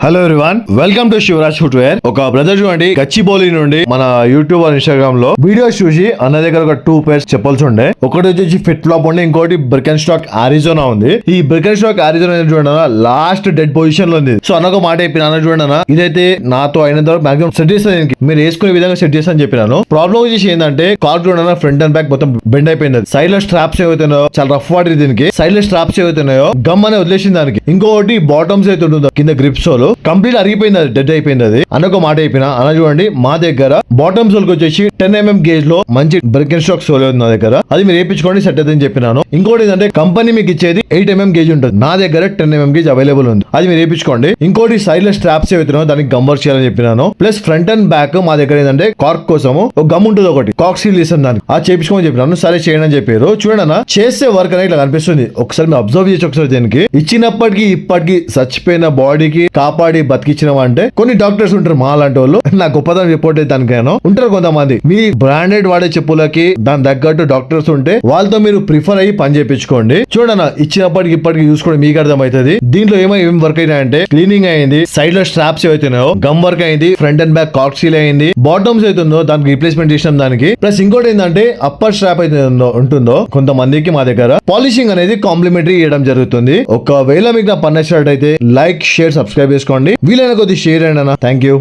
Hello everyone, welcome to Shivraj footwear. ఒక brother చూడండి గచ్చిబౌలి నుండి మన యూట్యూబ్ ఇన్స్టాగ్రామ్ లో వీడియోస్ చూసి అన్న దగ్గర ఒక 2 pairs చెప్పల్సి ఉండే. ఒకటి వచ్చేసి ఫిట్ ఫ్లాప్ ఉండే, ఇంకోటి బ్రికెన్ స్టాక్ ఆరిజోనా ఉంది. ఈ బ్రికెన్ స్టాక్ ఆరిజోనా చూడన్నా లాస్ట్ డెడ్ పొజిషన్ లో ఉంది. సో అన్నకు మాట చెప్పిన, అన్న చూడన్నా ఇదైతే నాతో అయినంత మాక్సిమం సెట్ చేస్తాను, మీరు వేసుకునే విధంగా సెట్ చేస్తాను చెప్పినాను. ప్రాబ్లం వచ్చేసి ఏంటంటే కార్ చూడన్నా ఫ్రంట్ అండ్ బ్యాక్ మొత్తం బెండ్ అయిపోయింది. సైడ్ లో స్ట్రాప్స్ ఏవైతున్నాయో చాలా రఫ్ వాడి దీనికి, సైడ్ లో స్ట్రాప్స్ ఏవైతున్నాయో గమ్ అనే వదిలేసింది దానికి. ఇంకోటి బాటమ్స్ అయితే ఉంటుందో కింద గ్రిప్స్ కంప్లీట్ అరిగిపోయింది, అది డెడ్ అయిపోయింది. అది అన్నకు మాట అయిపోయినా, అన్న చూడండి మా దగ్గర బాటమ్ సోల్ వచ్చేసి 10 mm గేజ్ లో మంచి బ్రికెన్ స్టాక్ సోల్ ఉంది నా దగ్గర, అది మీరు వేయించుకోండి సెట్ అవుతుందని చెప్పినాను. ఇంకోటి ఏంటంటే కంపెనీ మీకు ఇచ్చేది 8 mm గేజ్ ఉంటుంది, నా దగ్గర 10 mm గేజ్ అవైలబుల్ ఉంది, అది మీరు వేయించుకోండి. ఇంకోటి సైడ్ లో స్ట్రాప్స్ ఏవైతున్నాయో దానికి గమ్మర్ చేయాలని చెప్పినాను. ప్లస్ ఫ్రంట్ అండ్ బ్యాక్ మా దగ్గర ఏంటంటే కార్క్ కోసం ఒక గమ్ ఉంటుంది, ఒకటి కాక్ సీల్ ఇస్తాను దానికి, అది చేయించుకోమని చెప్పినాను. సరే చేయండి అని చెప్పారు. చూడన్నా చేసే వర్క్ అనేది ఇట్లా కనిపిస్తుంది. ఒకసారి మీరు అబ్జర్వ్ చేసి ఒకసారి దీనికి ఇచ్చినప్పటికీ ఇప్పటికి చచ్చిపోయిన బాడీకి కాపాడి బతికించినవా అంటే కొన్ని డాక్టర్స్ ఉంటారు మా లాంటి వాళ్ళు, నా గొప్పతనం రిపోర్ట్ అయితే దానికైనా ఉంటారు కొంతమంది. మీ బ్రాండెడ్ వాడే చెప్పులకి దాని తగ్గట్టు డాక్టర్స్ ఉంటే వాళ్ళతో మీరు ప్రిఫర్ అయ్యి పని చేయించుకోండి. చూడన్నా ఇచ్చినప్పటికి ఇప్పటికి చూసుకోండి, మీకు అర్థమవుతుంది. దీంట్లో ఏం వర్క్ అయినాయంటే క్లీనింగ్ అయింది, సైడ్ లో స్ట్రాప్స్ ఏవైతున్నాయో గమ్ వర్క్ అయింది, front and back cork seal అయింది, బాటమ్స్ అవుతుందో దానికి రీప్లేస్మెంట్ చేసినాం దానికి. ప్లస్ ఇంకోటి ఏంటంటే అప్పర్ స్ట్రాప్ అయితే ఉంటుందో కొంతమందికి మా దగ్గర పాలిషింగ్ అనేది కాంప్లిమెంటరీ ఇవ్వడం జరుగుతుంది. ఒకవేళ మీకు నా పని నచ్చినట్లయితే లైక్, షేర్, సబ్స్క్రైబ్ చేసుకోండి. వీలైన కొద్ది షేర్ అయినా. Thank you.